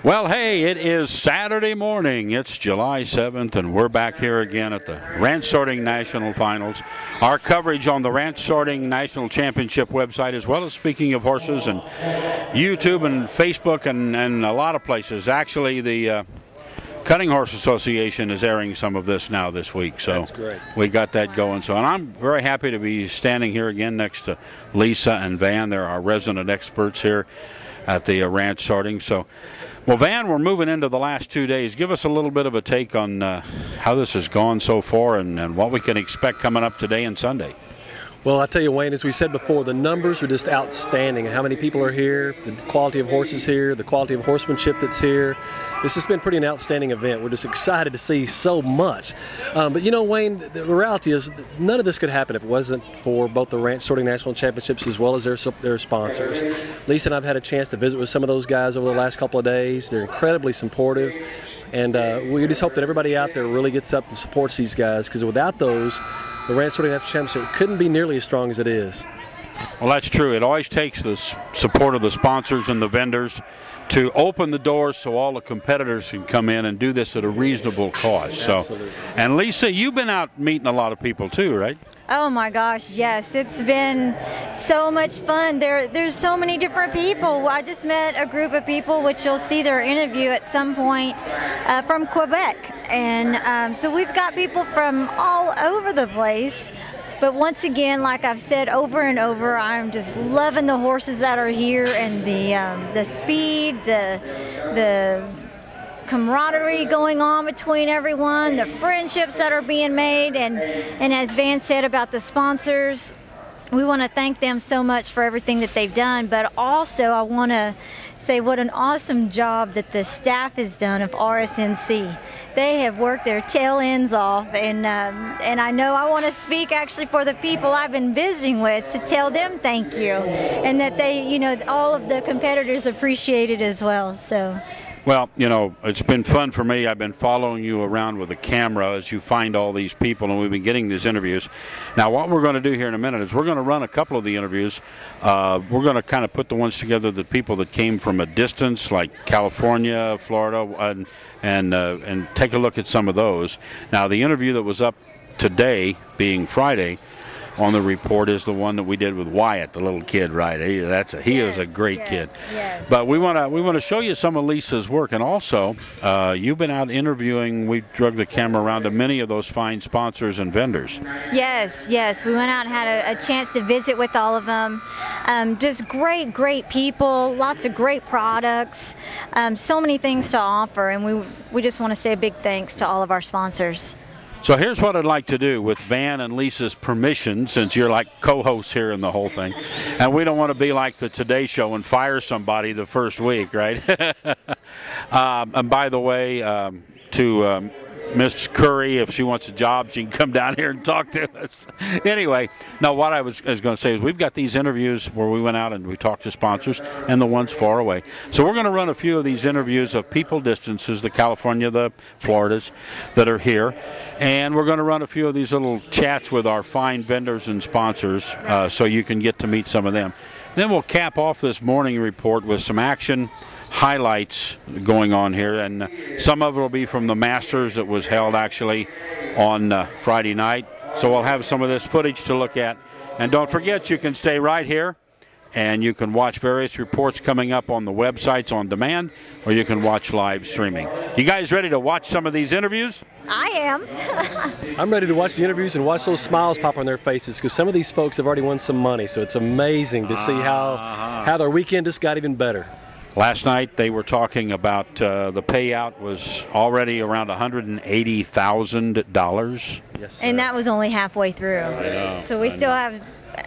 Well, hey, it is Saturday morning. It's July 7th, and we're back here again at the Ranch Sorting National Finals. Our coverage on the Ranch Sorting National Championship website, as well as Speaking of Horses and YouTube and Facebook and a lot of places. Actually, the Cutting Horse Association is airing some of this now this week, so that's great. We got that going. So, and I'm very happy to be standing here again next to Lisa and Van. They're our resident experts here at the Ranch Sorting. So, well, Van, we're moving into the last 2 days. Give us a little bit of a take on how this has gone so far and what we can expect coming up today and Sunday. Well, I tell you, Wayne, as we said before, the numbers are just outstanding. How many people are here, the quality of horses here, the quality of horsemanship that's here. This has been pretty an outstanding event. We're just excited to see so much. But, you know, Wayne, the reality is none of this could happen if it wasn't for both the Ranch Sorting National Championships as well as their sponsors. Lisa and I have had a chance to visit with some of those guys over the last couple of days. They're incredibly supportive. And we just hope that everybody out there really gets up and supports these guys, because without those, the Ranch Sorting National Championship couldn't be nearly as strong as it is. Well, that's true. It always takes the support of the sponsors and the vendors to open the doors so all the competitors can come in and do this at a reasonable cost. Absolutely. So, and Lisa, you've been out meeting a lot of people too, right? Oh my gosh, yes. It's been so much fun. There's so many different people. I just met a group of people, which you'll see their interview at some point, from Quebec. And so we've got people from all over the place. But once again, like I've said over and over, I'm just loving the horses that are here and the speed, the camaraderie going on between everyone, the friendships that are being made, and as Van said about the sponsors, we want to thank them so much for everything that they've done, but also I want to say what an awesome job that the staff has done of RSNC. They have worked their tail ends off, and I know I want to speak actually for the people I've been visiting with to tell them thank you, and that they, you know, all of the competitors appreciate it as well. So. Well, you know, it's been fun for me. I've been following you around with a camera as you find all these people, and we've been getting these interviews. Now, what we're going to do here in a minute is we're going to run a couple of the interviews. We're going to kind of put the ones together, the people that came from a distance, like California, Florida, and take a look at some of those. Now, the interview that was up today, being Friday, on the report is the one that we did with Wyatt, the little kid, right? He is a great kid. Yes. But we want to show you some of Lisa's work, and also you've been out interviewing. We drug the camera around to many of those fine sponsors and vendors. Yes, we went out and had a chance to visit with all of them. Just great people, lots of great products, so many things to offer, and we just want to say a big thanks to all of our sponsors. So here's what I'd like to do with Van and Lisa's permission, since you're like co-hosts here in the whole thing. And we don't want to be like the Today Show and fire somebody the first week, right? And by the way, to Miss Curry, if she wants a job, she can come down here and talk to us. Anyway, no, what I was going to say is we've got these interviews where we went out and we talked to sponsors and the ones far away. So we're going to run a few of these interviews of people distances, the California, the Floridas that are here. And we're going to run a few of these little chats with our fine vendors and sponsors so you can get to meet some of them. Then we'll cap off this morning report with some action highlights going on here, and some of it will be from the Masters that was held actually on Friday night. So we'll have some of this footage to look at. And don't forget, you can stay right here and you can watch various reports coming up on the websites on demand, or you can watch live streaming. You guys ready to watch some of these interviews? I am. I'm ready to watch the interviews and watch those smiles pop on their faces, because some of these folks have already won some money, so it's amazing to see how their weekend just got even better. Last night they were talking about the payout was already around $180,000. Yes, sir. And that was only halfway through. So we still have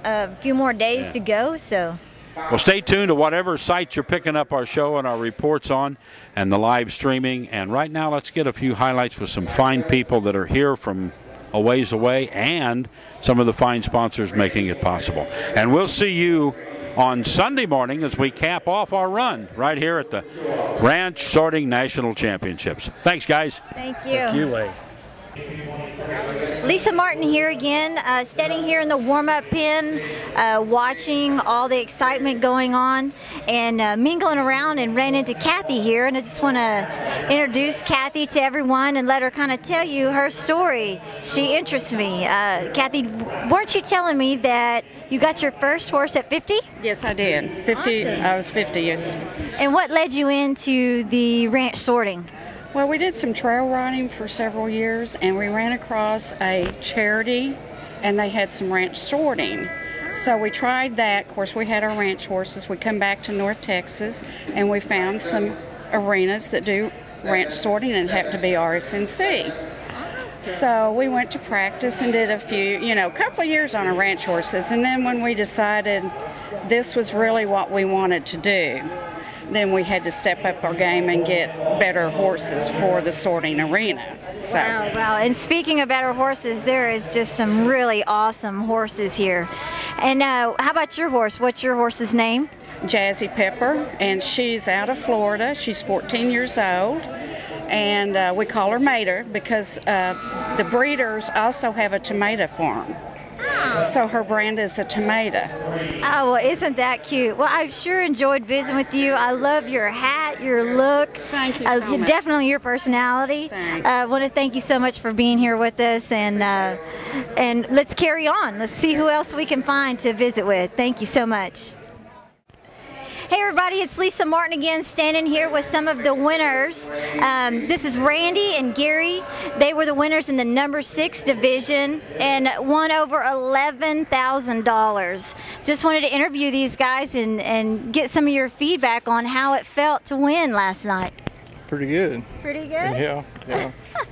a few more days to go. So. Well, stay tuned to whatever site you're picking up our show and our reports on and the live streaming. And right now let's get a few highlights with some fine people that are here from a ways away and some of the fine sponsors making it possible. And we'll see you on Sunday morning as we cap off our run right here at the Ranch Sorting National Championships. Thanks, guys. Thank you. Thank you, Wayne. Lisa Martin here again, standing here in the warm-up pen, watching all the excitement going on and mingling around, and ran into Cathy here, and I just want to introduce Cathy to everyone and let her kind of tell you her story. She interests me. Cathy, weren't you telling me that you got your first horse at 50? Yes, I did. 50. Awesome. I was 50, yes. And what led you into the ranch sorting? Well, we did some trail riding for several years, and we ran across a charity, and they had some ranch sorting. So we tried that. Of course, we had our ranch horses. We come back to North Texas, and we found some arenas that do ranch sorting and happen to be RSNC. So we went to practice and did a couple of years on our ranch horses. And then when we decided this was really what we wanted to do, then we had to step up our game and get better horses for the sorting arena. So. Wow. And speaking of better horses, there is just some really awesome horses here. And how about your horse? What's your horse's name? Jazzy Pepper, and she's out of Florida. She's 14 years old, and we call her Mater because the breeders also have a tomato farm. So her brand is a tomato. Oh, well, isn't that cute? Well, I've sure enjoyed visiting with you. I love your hat, your look. Thank you so much. Definitely your personality. I want to thank you so much for being here with us, and let's carry on. Let's see who else we can find to visit with. Thank you so much. Hey everybody, it's Lisa Martin again, standing here with some of the winners. This is Randy and Gary. They were the winners in the number 6 division and won over $11,000. Just wanted to interview these guys and get some of your feedback on how it felt to win last night. Pretty good. Pretty good? Yeah.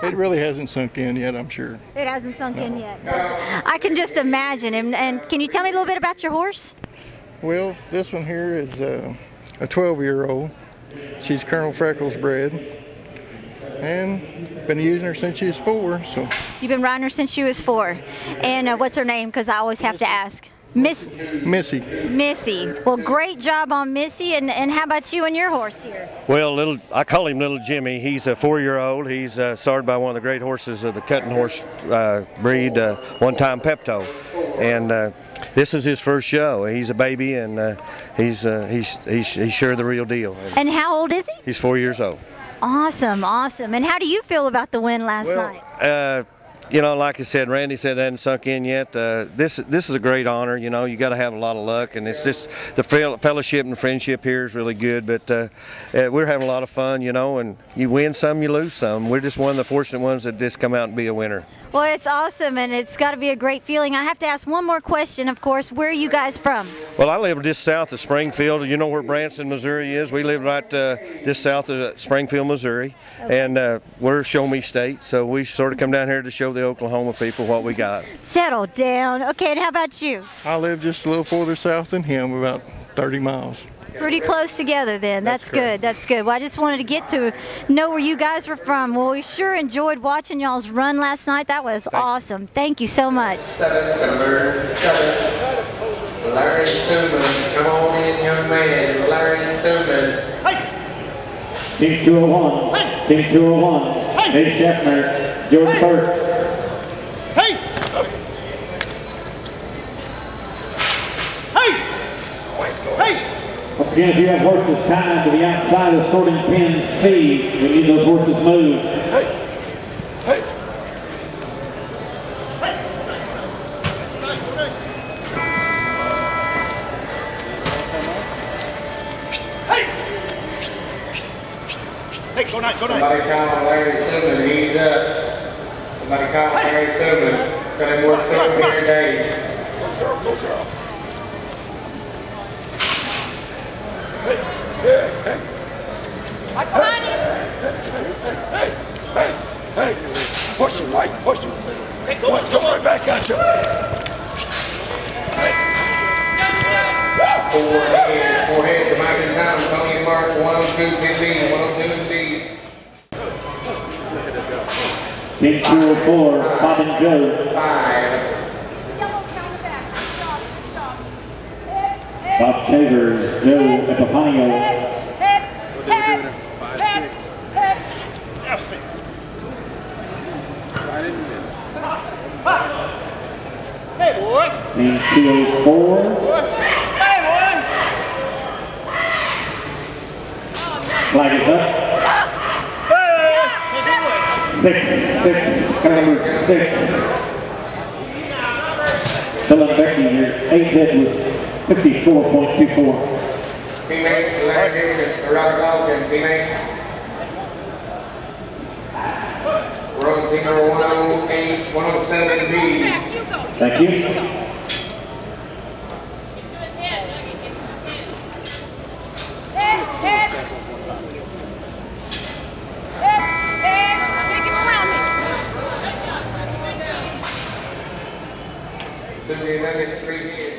It really hasn't sunk in yet, I'm sure. It hasn't sunk in yet. I can just imagine. And can you tell me a little bit about your horse? Well, this one here is a 12-year-old. She's Colonel Freckles bred, and been using her since she was 4. So you've been riding her since she was 4. And what's her name? Because I always have to ask. Missy. Missy. Well, great job on Missy. And how about you and your horse here? Well, I call him Little Jimmy. He's a 4-year-old. He's started by one of the great horses of the cutting horse breed, one-time Pepto, and this is his first show. He's a baby, and he's sure the real deal. And how old is he? He's 4 years old. Awesome. And how do you feel about the win last night? Like I said, Randy said it hadn't sunk in yet. This is a great honor. You got to have a lot of luck, and it's just the fellowship and friendship here is really good. But we're having a lot of fun, and you win some, you lose some. We're just one of the fortunate ones that just come out and be a winner. Well, it's awesome, and it's got to be a great feeling. I have to ask one more question, of course. Where are you guys from? Well, I live just south of Springfield. You know where Branson, Missouri is? We live right just south of Springfield, Missouri. Okay. And we're Show Me State, so we sort of come down here to show the Oklahoma people what we got. Settle down. Okay, and how about you? I live just a little further south than him, about 30 miles. Pretty close together then. That's good. That's good. Well, I just wanted to get to know where you guys were from. Well, we sure enjoyed watching y'all's run last night. That was awesome. Thank you so much. 7, number 7. Larry Newman. Come on in, young man. Larry Newman. Team 201. Team 201. Nate Scheffner. George Burke. Again, if you have horses tied to the outside of sorting pen C, we need those horses moved. Go night. Somebody call Larry Tillman, he's up. Somebody call Larry Tillman. Got him more stuff here today. Hey, push him, Mike, push him. Let's go right back at you. Four head to Mike and Tom, Tony Mark, 102 in lead, 102 in lead. Team 204, Bob and Joe. 5. Bob Chambers, Joe Epifanio. And 204. Flag is up. 6-6, number 6. Dylan Becky, your 8 bid was 54.24. Teammate, last division, around Falcon, teammate. We're on team number 108, 107B. Thank you. Should be another 3 years.